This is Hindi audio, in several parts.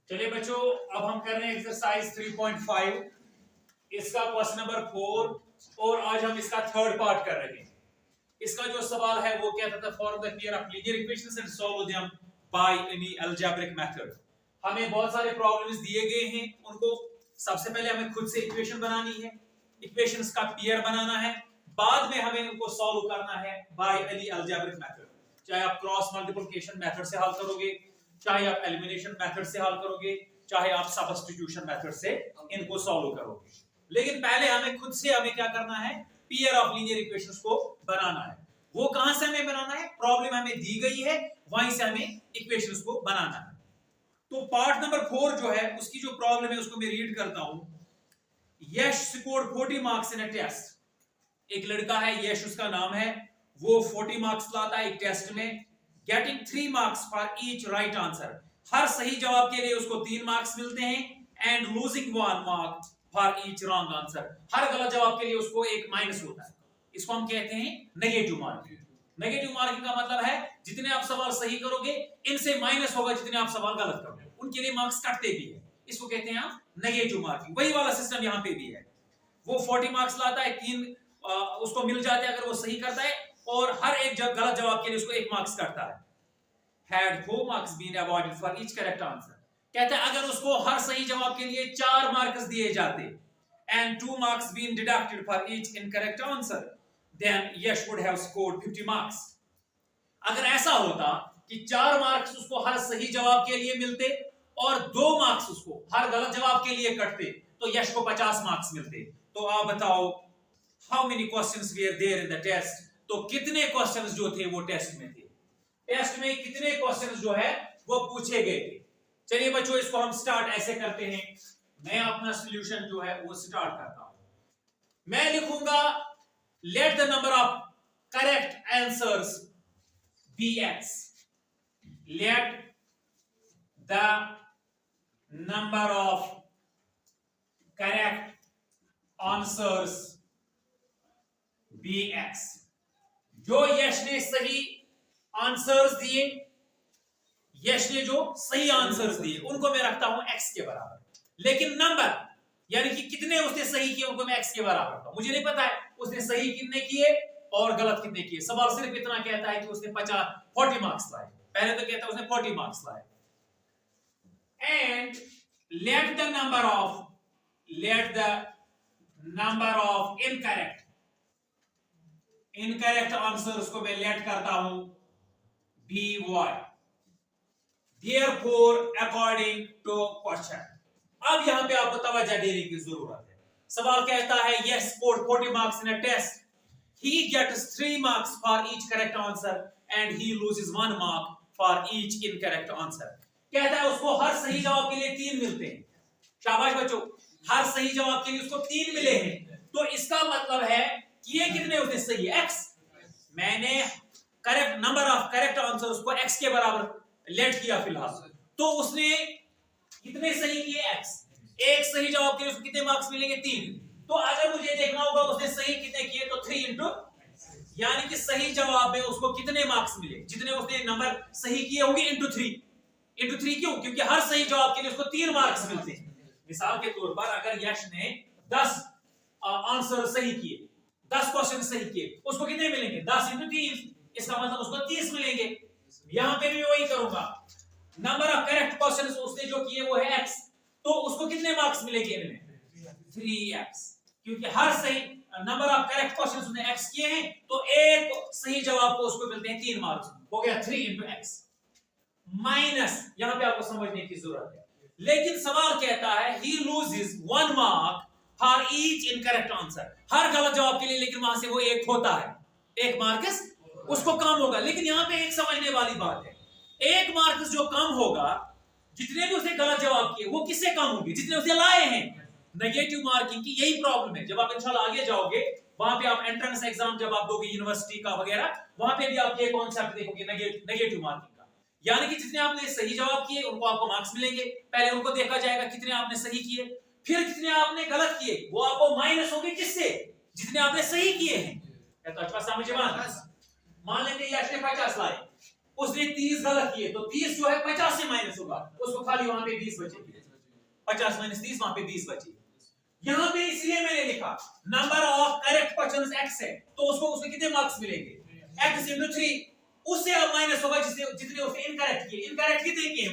चलिए बच्चों, अब हम कर रहे हैं एक्सरसाइज 3.5, इसका क्वेश्चन नंबर 4 और आज हम इसका थर्ड पार्ट कर रहे हैं। इसका जो सवाल है वो कहता था form the pair of linear equations and solve them by any algebraic method. हमें बहुत सारे प्रॉब्लम्स दिए गए हैं, उनको सबसे पहले हमें खुद से इक्वेशन बनानी है, इक्वेशंस का पेयर बनाना है, बाद में हमें उनको सॉल्व करना है बाय एनी अलजेब्रिक मेथड। चाहे आप क्रॉस मल्टीप्लिकेशन मेथड से हल करोगे, चाहे आप एलिमिनेशन मेथड से हल करोगे, चाहे आप सब्स्टिट्यूशन मेथड से इनको सॉल्व करोगे। लेकिन पहले हमें खुद से क्या करना है, पेयर ऑफ लीनियर इक्वेशंस को बनाना है। वो कहां से हमें बनाना है, प्रॉब्लम हमें दी गई है, वहीं से हमें इक्वेशंस को बनाना है। तो पार्ट नंबर 4 जो है उसकी जो प्रॉब्लम है उसको मैं रीड करता हूं। Yash scored 40 marks in a test. एक लड़का है यश, उसका नाम है, वो 40 मार्क्स लाता है एक टेस्ट में, getting 3 marks for each right answer. हर सही जवाब के लिए उसको 3 मार्क्स मिलते हैं, and losing 1 mark for each wrong answer. हर गलत जवाब के लिए उसको एक माइनस होता है। इसको हम कहते हैं नेगेटिव मार्किंग। नेगेटिव मार्किंग का मतलब है जितने आप सवाल सही करोगे इनसे माइनस होगा जितने आप सवाल गलत करोगे, उनके लिए मार्क्स कटते भी है। इसको कहते हैं आप नेगेटिव मार्किंग। वही वाला सिस्टम यहाँ पे भी है। वो 40 मार्क्स लाता है, 3 उसको मिल जाते हैं अगर वो सही करता है, और हर एक गलत जवाब के लिए उसको 1 मार्क्स कटता है। Had 4 marks been awarded for each correct answer, कहते हैं अगर उसको हर सही जवाब के लिए 4 मार्क्स दिए जाते, and 2 marks been deducted for each incorrect answer, then Yash would have scored 50 marks। अगर ऐसा होता कि 4 मार्क्स उसको हर सही जवाब के लिए मिलते और 2 मार्क्स उसको हर गलत जवाब के लिए कटते, तो यश को 50 मार्क्स मिलते। तो आप बताओ how many questions were there in the test. तो कितने क्वेश्चंस जो थे वो टेस्ट में थे, टेस्ट में कितने क्वेश्चंस जो है वो पूछे गए थे। चलिए बच्चों, इसको हम स्टार्ट ऐसे करते हैं। मैं अपना सॉल्यूशन जो है वो स्टार्ट करता हूं। मैं लिखूंगा let the number of correct answers be x. Let the number of correct answers be x. जो यश ने सही आंसर्स दिए, यश ने जो सही आंसर्स दिए उनको मैं रखता हूं x के बराबर, लेकिन नंबर यानी कि कितने उसने सही किए उनको मैं x के बराबर रखता हूं। मुझे नहीं पता है उसने सही कितने किए और गलत कितने किए। सवाल सिर्फ इतना कहता है कि उसने 40 मार्क्स लाए। पहले तो कहता है उसने 40 मार्क्स लाए। And let the number of incorrect answers को मैं लेट करता हूं by, therefore according to question। अब यहां पे आपको तवज्जो देने की जरूरत है। सवाल कहता है yes scored 40 marks in a test, he gets 3 marks for each correct answer and he loses 1 mark for each incorrect answer। कहता है उसको हर सही जवाब के लिए 3 मिलते हैं। शाबाश बच्चों, हर सही जवाब के लिए उसको 3 मिले हैं। तो इसका मतलब है कि ये कितने उसने सही है, x। मैंने correct number of correct answers को x के बराबर लेट किया फिलहाल, तो उसने कितने सही किए, x। एक सही जवाब के लिए उसको कितने मार्क्स मिलेंगे, 3। तो अगर मुझे देखना होगा उसने सही कितने किए तो 3 इंटू, यानी कि सही जवाब में उसको कितने मार्क्स मिले, जितने उसने नंबर सही किए होंगे इंटू 3। इंटू 3 क्यों, क्योंकि हर सही जवाब के लिए उसको 3 मार्क्स मिलते हैं। मिसाल के तौर पर अगर यश ने 10 आंसर सही किए, 10 क्वेश्चन सही किए, उसको कितने मिलेंगे, 10 इंटू 3, इसका मतलब उसको 30 मिलेंगे। यहां पे भी वही करूंगा। नंबर ऑफ करेक्ट क्वेश्चंस उसने जो किए वो है x, तो उसको कितने मार्क्स मिलेंगे इनमें, 3x, क्योंकि हर सही नंबर ऑफ करेक्ट क्वेश्चंस उसने x किए हैं, तो एक सही जवाब को उसको मिलते हैं 3 मार्क्स। हो गया 3 इंटू x माइनस, यहां पे आपको समझने की जरूरत है। लेकिन सवाल कहता है he loses 1 mark for each incorrect answer। हर गलत जवाब के लिए लेकिन वहां से वो 1 होता है, 1 मार्क्स उसको कम होगा। लेकिन यहां पे एक समझने वाली बात है, 1 मार्क्स जो कम होगा, जितने भी उसने गलत जवाब किए वो किससे कम होंगे, जितने उसने लाए हैं। नेगेटिव मार्किंग की यही प्रॉब्लम है। जब आप इंशाल्लाह आगे जाओगे, वहां पे आप एंट्रेंस एग्जाम जब आप दोगे यूनिवर्सिटी का वगैरह, वहां पे भी आप ये कॉन्सेप्ट देखोगे नेगेटिव मार्किंग का। यानी कि जितने आपने सही जवाब किए उनको आपको मार्क्स मिलेंगे। पहले उनको देखा जाएगा कितने आपने सही किए, फिर कितने आपने गलत किए, वो आपको माइनस होंगे किससे, जितने आपने सही किए हैं। तो अच्छा समझ में, मान लेंगे यश ने 50 लाए, उसने 30 गलत किए तो 30 जो है 50 से माइनस होगा, उसको खाली वहां पे 20 बचेंगे, 50 माइनस 30 वहां पे 20 बचे। यहां पे इसलिए मैंने लिखा number of correct questions x है तो उसको कितने मार्क्स मिलेंगे, x into 3, उससे अब माइनस होगा जितने उसने इनकरेक्ट किए। इनकरेक्ट कितने किए,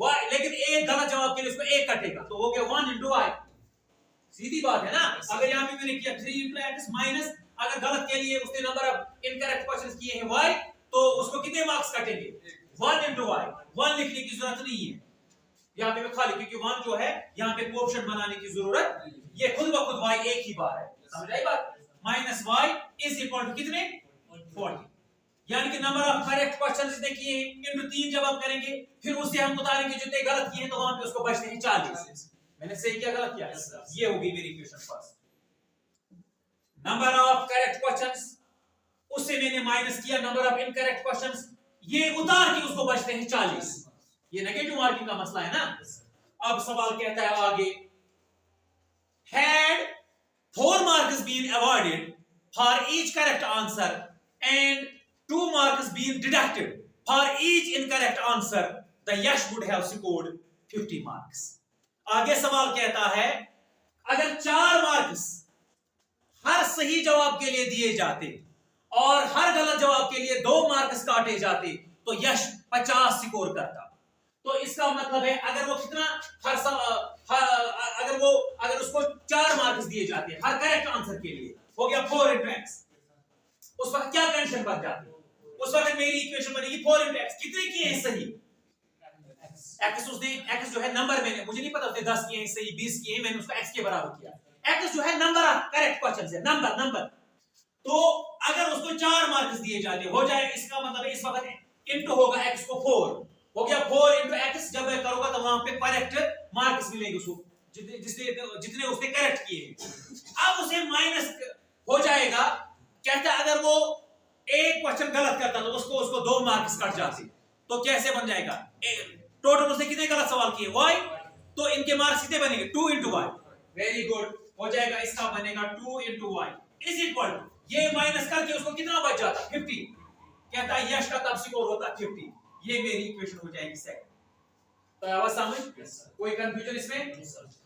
y, लेकिन एक गलत जवाब के लिए उसको एक कटेगा तो हो गया 1 into y। सीधी बात है ना। अगर यहां पे मैंने किया 3 into x माइनस, अगर गलत के लिए उसने नंबर ऑफ इनकरेक्ट क्वेश्चंस किए हैं y तो उसको कितने मार्क्स कटेंगे, 1 into y। 1 लिखने की जरूरत नहीं है यहाँ पे मैं खाली, क्योंकि 1 जो है यहाँ पे कोएफिशिएंट बनाने की जरूरत, ये खुद ब खुद y एक ही बार है, समझ आई बात। Minus y is equal to कितने, 40, यानी कि नंबर ऑफ करेक्ट क्वेश्चंस इसने किए हैं इनटू 3 जब आप करेंगे फिर उससे हम उतारेंगे जितने गलत किए हैं तो वहां पे उसको बचते हैं 40। मैंने सही किया गलत किया, ये होगी मेरी equation first. Number of correct questions, उससे मैंने माइनस किया नंबर ऑफ इनकरेक्ट क्वेश्चंस, ये उतार के उसको बचते हैं 40। ये नेगेटिव मार्किंग का मसला है ना। अब सवाल कहता है आगे, had 4 marks been awarded for each correct answer and 2 marks been deducted for each incorrect answer, the Yash would have scored 50 marks। आगे सवाल कहता है अगर 4 मार्क्स हर सही जवाब के लिए दिए जाते और हर गलत जवाब के लिए 2 मार्क्स काटे जाते तो यश 50 स्कोर करता। तो इसका मतलब है अगर वो कितना अगर उसको 4 मार्क्स दिए जाते हैं हर करेक्ट आंसर के लिए, हो गया 4 into x, उस वक्त क्या कंडीशन बन जाती, उस वक्त मेरी इक्वेशन बनेगी 4 into x। कितने किए हैं सही, x उसने, x जो है नंबर, मैंने मुझे नहीं पता उसने 10 किए हैं सही 20 किए हैं, मैंने उसको x के बराबर किया। x जो है नंबर ऑफ करेक्ट क्वेश्चंस है, नंबर। तो अगर उसको 4 मार्क्स दिए जाते हो जाए, इसका मतलब है इस वक्त इनटू होगा x को 4, हो गया 4 into x। जब मैं करूंगा तो वहां पे करेक्ट मार्क्स मिलेंगे उसको जितने उसने करेक्ट किए। अब उसे माइनस हो जाएगा, कहता है अगर वो एक क्वेश्चन गलत करता तो उसको 2 मार्क्स कट जाते। तो कैसे बन जाएगा, टोटल उसने कितने गलत सवाल किए y, तो इनके मार्क्स कितने बनेंगे 2 into y। वेरी गुड, हो जाएगा इसका बनेगा 2 into y is equal to, ये माइनस करके उसको कितना बच जाता 50। कहता है यश का तब स्कोर होता 50। ये मेरी इक्वेशन हो जाएगी सेकंड। तो आवाज समझ, कोई कंफ्यूजन इसमें?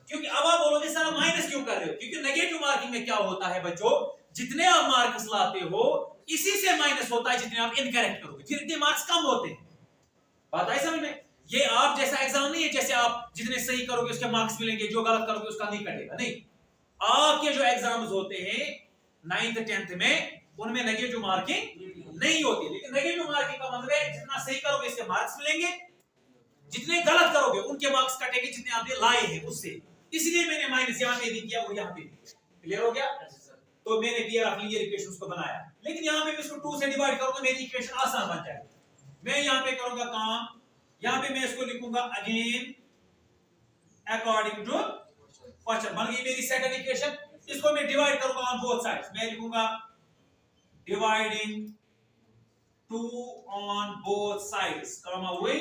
क्योंकि अब आप बोलोगे सर माइनस क्यों कर रहे हो, क्योंकि नेगेटिव मार्किंग में क्या होता है बच्चों, जितने आप मार्क्स लाते हो इसी से माइनस होता है जितने आप इनकरेक्ट करोगे, फिर इतने मार्क्स कम होते हैं। बात आई समझ में? ये आप जैसा एग्जाम नहीं है जैसे आप जितने सही करोगे उसके मार्क्स मिलेंगे, जो गलत करोगे उसका नहीं कटेगा, नहीं। आपके जो एग्जाम्स होते हैं 9th 10th में उनमें नेगेटिव मार्किंग नहीं होती, लेकिन नेगेटिव मार्किंग का मतलब है जितना सही करोगे इसके मार्क्स मिलेंगे, जितने गलत करोगे उनके मार्क्स कटेंगे जितने आपने लाए हैं उससे। इसलिए मैंने माइनस यहां पे भी किया और यहां पे भी किया। क्लियर हो गया? तो मैंने क्लियर ऑफ लीनियर इक्वेशंस को बनाया, लेकिन यहां पे मैं इसको 2 से डिवाइड करूंगा, मेरी इक्वेशन आसान बन जाएगी। मैं यहां पे करूंगा काम, यहां पे मैं इसको लिखूंगा अगेन अकॉर्डिंग टू क्वेश्चन, बन गई मेरी सेकंड इक्वेशन। इसको मैं डिवाइड करूंगा ऑन बोथ साइड्स, मैं लिखूंगा dividing 2 on both sides, comma with,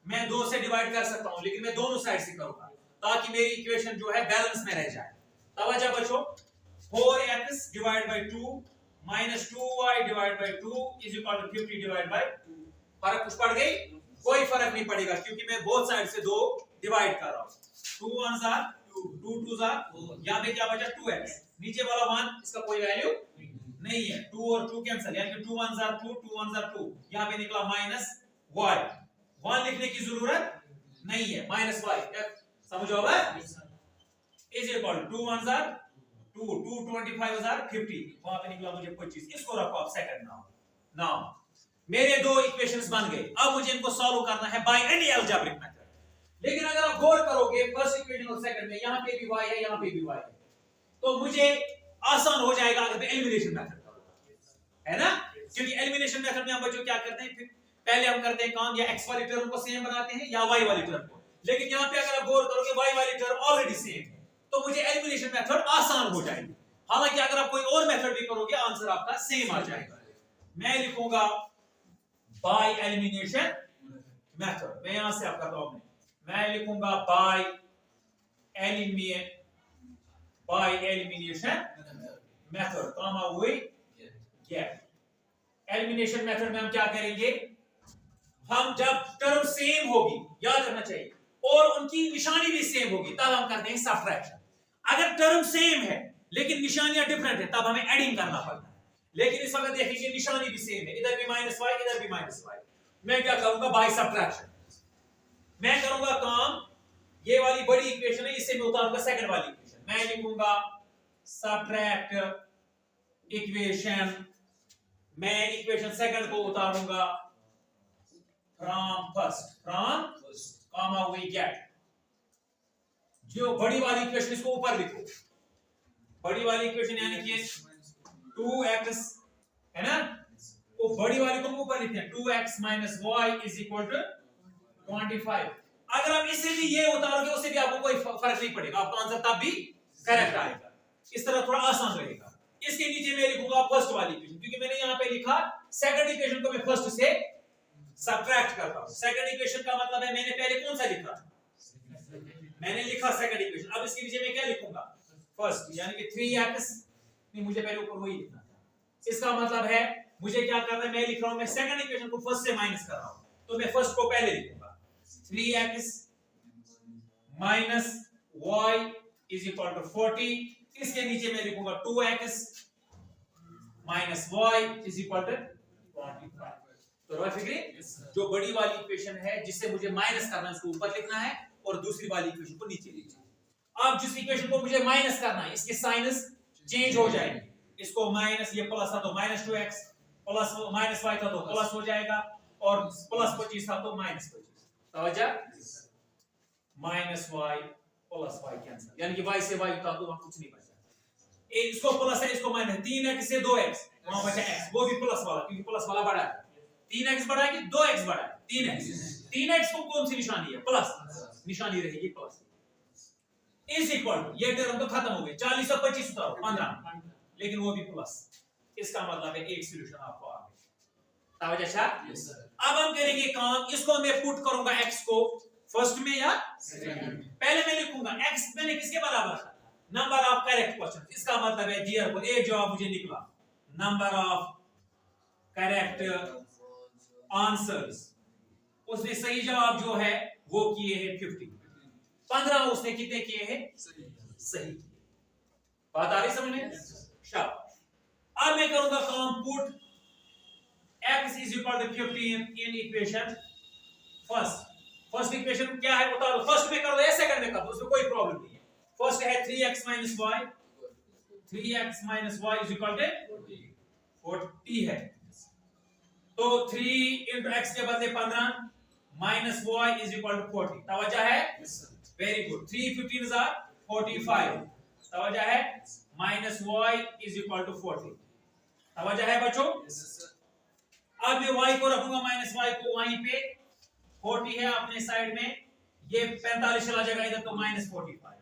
मैं 2 से डिवाइड कर सकता हूं लेकिन मैं दोनों साइड से करूंगा ताकि मेरी इक्वेशन जो है बैलेंस में रह जाए। तवज्जो बच्चों, 4x divide by 2 minus 2y divide by 2 is equal to 50 divide by 2। फर्क कुछ पड़ गई? कोई फर्क नहीं पड़ेगा क्योंकि मैं बोथ साइड से 2 डिवाइड कर रहा हूं। 2 1s are 2, 2 2s are, यहां पे क्या बचा 2x, नीचे वाला 1 इसका कोई वैल्यू नहीं है, 2 और 2 कैंसिल, यानी कि 2 1s are 2, 2 1s are 2, यहां पे निकला माइनस y। 1 लिखने की जरूरत नहीं है, माइनस y, समझो अब, is equal to 2 1s are 2, 2 25s are 50, वहां पे निकला मुझे 25। इसको रखो आप सेकंड। नाउ मेरे 2 इक्वेशंस बन गए, अब मुझे इनको सॉल्व करना है बाय एनी अलजेब्रिक मेथड। लेकिन अगर आप गौर करोगे फर्स्ट इक्वेशन और सेकंड में यहां पे भी y है यहां पे भी y है, तो मुझे आसान हो जाएगा अगर मैं एलिमिनेशन मेथड करूंगा, है ना? क्योंकि एलिमिनेशन मेथड में हम बच्चों क्या करते हैं, फिर पहले हम करते हैं काम, या x वाली टर्म को सेम बनाते हैं या y वाली टर्म को, लेकिन यहां पे अगर आप गौर करोगे y वाली टर्म ऑलरेडी सेम है तो मुझे एलिमिनेशन मेथड आसान हो जाएगी। हालांकि अगर आप कोई और मेथड भी करोगे आंसर आपका सेम आ जाएगा। मैं लिखूंगा बाय एलिमिनेशन मेथड, मैं यहां से आपका प्रॉब्लम, मैं लिखूंगा by elimination method, comma with get. Elimination method में हम क्या करेंगे, हम जब टर्म सेम होगी, याद रखना चाहिए, और उनकी निशानी भी सेम होगी, तब हम करते हैं सबट्रैक्शन। अगर टर्म सेम है लेकिन निशानियां डिफरेंट है, तब हमें एडिंग करना पड़ता है। लेकिन इस वक्त देखिए निशानी भी सेम है, इधर भी -y इधर भी -y। मैं क्या करूंगा? बाय सबट्रैक्शन मैं करूंगा काम, ये वाली बड़ी इक्वेशन है, इससे मैं उतारूंगा सेकंड वाली इक्वेशन। मैं लिखूंगा सबट्रैक्ट इक्वेशन, मैं इक्वेशन सेकंड को उतारूंगा from first, comma we get, जो बड़ी वाली इक्वेशन इसको ऊपर लिखो, बड़ी वाली इक्वेशन यानी कि 2x है ना, वो बड़ी वाली को ऊपर लिखते हैं, 2x minus y is equal to 25। अगर आप इससे भी ये उतारोगे उससे भी आपको कोई फर्क नहीं पड़ेगा, आपका आंसर तब भी करेक्ट आएगा। इस तरह थोड़ा आसान रहेगा। इसके नीचे मैं लिखूंगा फर्स्ट वाली इक्वेशन, क्योंकि मैंने यहाँ पे लिखा सेकंड इक्वेशन को मैं फर्स्ट से सबट्रैक्ट करता हूँ। सेकंड इक्वेशन का मतलब है मैंने पहले कौन सा लिखा? मैंने लिखा सेकंड इक्वेशन। अब इसके नीचे मैं क्या लिखूंगा? फर्स्ट, यानी कि 3x, नहीं मुझे पहले ऊपर वही लिखना था। इसका मतलब है मुझे क्या करना है, मैं लिख रहा हूं, मैं सेकंड इक्वेशन को फर्स्ट से माइनस कर रहा हूं, तो मैं फर्स्ट को पहले लिखूंगा, 3x minus y is equal to 40। इसके नीचे मैं लिखूंगा 2x minus y is equal to 25। तो फिक्री जो बड़ी वाली इक्वेशन है जिससे मुझे माइनस करना है उसको ऊपर लिखना है और दूसरी वाली इक्वेशन को नीचे लिखना है। अब जिस इक्वेशन को मुझे माइनस करना है इसके साइनस चेंज हो जाएंगे, इसको माइनस, ये प्लस था तो -2x, प्लस -y था तो प्लस हो जाएगा, और प्लस 25 था तो -25। समझा? -y प्लस y कैंसिल, यानी कि y से y उतार दो, वहां कुछ नहीं बचा। इसको प्लस है, इसको माइनस, 3x से 2x, वहां बचा x, वो भी प्लस वाला, क्योंकि प्लस वाला बड़ा है। 3x बड़ा है कि 2x बड़ा है? 3x को कौन सी निशानी है? प्लस निशानी रहेगी, प्लस इज इक्वल टू, ये टर्म तो खत्म हो गई, 40 और 25 उतारो 15, लेकिन वो भी प्लस। इसका मतलब है एक सॉल्यूशन आपको आ गया। समझ अच्छा? Yes sir. अब हम करेंगे काम, इसको मैं पुट करूंगा x को फर्स्ट में या सेकंड में। पहले मैं लिखूंगा x मैंने किसके बराबर था? Number of correct question. इसका मतलब है डियर को एक जवाब मुझे निकला, नंबर ऑफ करेक्ट आंसर्स, उसने सही जवाब जो है वो किए हैं 50, 15 उसने कितने किए हैं? सही। बात आ रही समझ में? शाबाश। अब मैं करूंगा काम, put x is equal to 15 in equation first equation क्या है उतारो, फर्स्ट में कर दो या सेकंड में कर दो, उसमें कोई प्रॉब्लम नहीं है। फर्स्ट है 3x minus y, 3x minus y is equal to 40 है, तो 3 into x के बदले 15 minus y is equal to 40। तवज्जो है? Very good. 3 15s are 45। तवज्जो है? minus y is equal to 40। तवज्जो है बच्चों? अब मैं y को रखूंगा माइनस y को वहीं पे, 40 है अपने साइड में, ये 45 चला जाएगा इधर तो -45,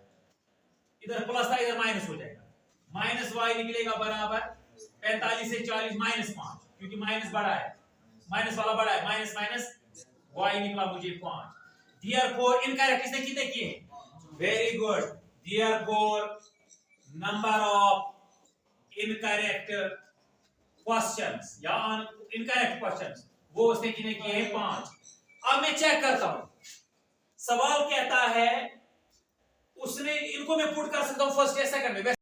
इधर प्लस था इधर माइनस हो जाएगा, माइनस y निकलेगा बराबर 45 से 40 -5, क्योंकि माइनस बड़ा है, माइनस वाला बड़ा है, माइनस माइनस y निकला मुझे 5। देयरफॉर इनकरेक्ट इसने कितने किए? Very good. Therefore number of incorrect questions या इनकरेक्ट क्वेश्चंस वो उसने कितने किए हैं? 5। अब मैं चेक करता हूं, सवाल कहता है उसने, इनको मैं पुट कर सकता हूं फर्स्ट या सेकंड में।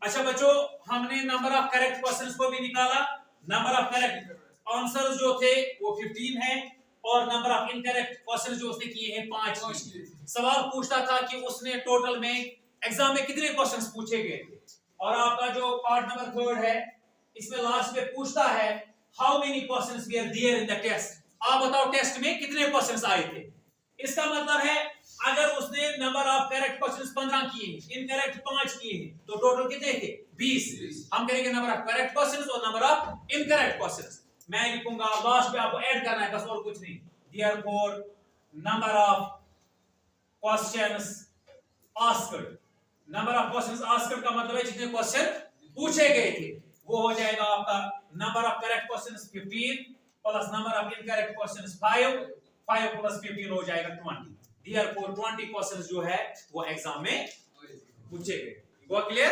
अच्छा बच्चों, हमने नंबर ऑफ करेक्ट क्वेश्चंस को भी निकाला, नंबर ऑफ करेक्ट आंसर्स जो थे वो 15 है, और नंबर ऑफ इनकरेक्ट क्वेश्चंस जो उसने किए हैं 5। सवाल पूछता था कि उसने टोटल में एग्जाम में कितने क्वेश्चंस पूछे गए थे, और आपका जो पार्ट नंबर 3 है इसमें लास्ट में पूछता है how many questions were there in the test. आप बताओ टेस्ट में कितने क्वेश्चंस आए थे। इसका मतलब है अगर उसने नंबर ऑफ करेक्ट क्वेश्चंस 15 किए, इनकरेक्ट 5 किए, तो टोटल कितने थे? 20। हम करेंगे नंबर ऑफ करेक्ट क्वेश्चंस और नंबर ऑफ इनकरेक्ट क्वेश्चंस। मैं लिखूंगा लास्ट पे, आपको ऐड करना है बस, और कुछ नहीं। Therefore number of questions asked, number of questions asked का मतलब है जितने क्वेश्चन पूछे गए थे, वो हो जाएगा आपका number of correct questions 15 plus number of incorrect questions 5 plus 15 हो जाएगा 20। देयरफॉर 20 क्वेश्चंस जो है वो एग्जाम में पूछे गए। वो क्लियर?